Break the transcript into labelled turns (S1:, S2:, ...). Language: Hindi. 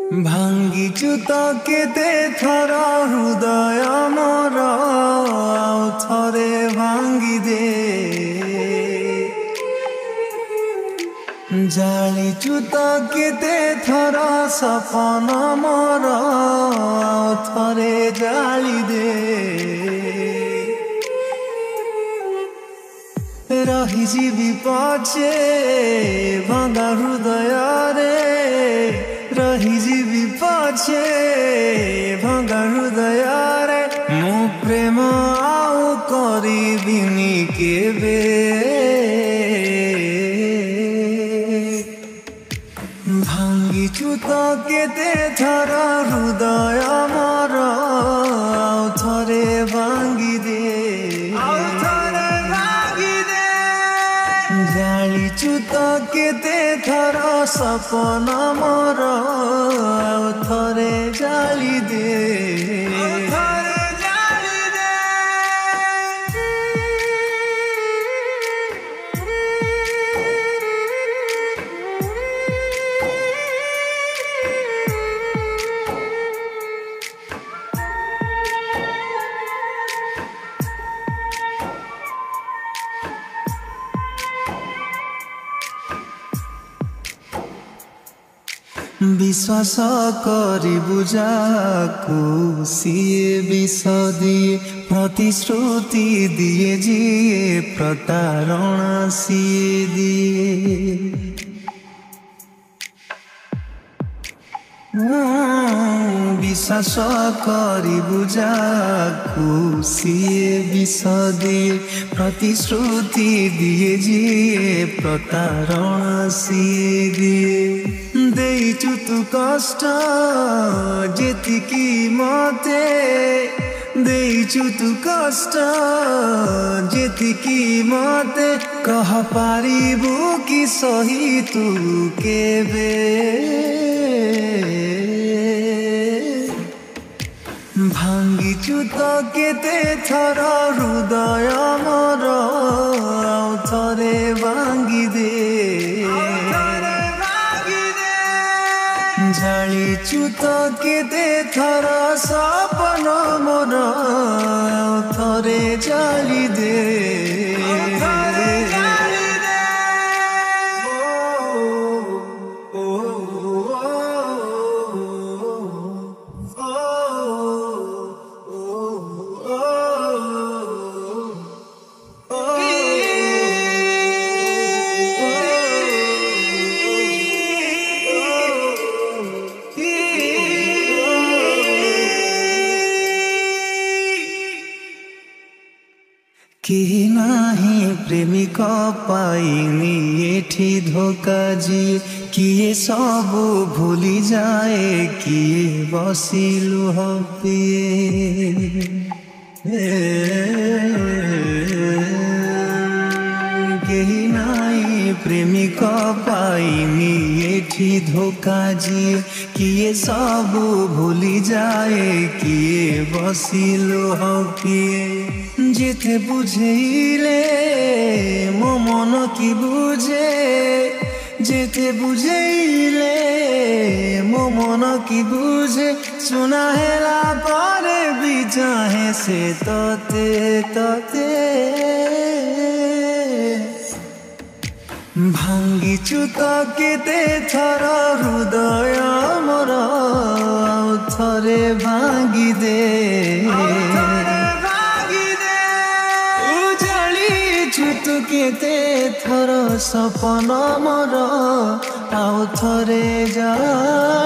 S1: ଭାଙ୍ଗିଛୁ ତ କେତେ ଥର ହୃଦୟ ମୋର ଆଉ ଥରେ ଭାଙ୍ଗିଦେ ଜାଳିଛୁ ତ କେତେ ଥର ସପନ ମୋର ଆଉ ଥରେ ଜାଳିଦେ ରହିଯିବି ପଛେ ଭଙ୍ଗା ହୃଦୟରେ ରହିଯିବି ପଛେ ଭଙ୍ଗା ହୃଦୟରେ ମୁଁ ପ୍ରେମ ଆଉ କରିବିନି କେବେ ଭାଙ୍ଗିଛୁ ତ କେତେ ଥର ହୃଦୟ ମୋର ଆଉ ଥରେ ଭାଙ୍ଗିଦେ ଜାଳିଛୁ ତ କେତେ ଥର ସପନ ମୋର ଆଉ ଥରେ ଜାଳିଦେ विश्वास करिबु जाकु सिए विष दिए प्रतिश्रुति दिए जिए प्रतारणा सिए दिए विश्वास करिबु जाकु सिए विष दिए प्रतिश्रुति दिए जिए प्रतारणा सिए दिए देइछु तू कष्ट जेतिकी मते देइछु तू कष्ट जेतिकी मते कह पारिबु कि सही तू केबे भांगिछु तो केते थर हृदय मोर आउ थरे भांगिदे जालिछु तो केते थर सपन मोर आउ थरे जालिदे किए नाही प्रेमिक पाइनी एठी धोखा जी किए सब भूली जाए किए बसिलु हपिए केही नाही प्रेमिक पाइनी एठी धोखा जी किए सब भूली जाए किए बसिलु हपिए जेते बुझेइले मो मन की बुझे जेते बुझेइले मो मन की बुझे सुना हेला पारे भी चाहे से तते तते भांगिछु तो केते थर हृदय मोर आउ थरे भांगिदे तू केते थर सपन मोर आउ थरे जा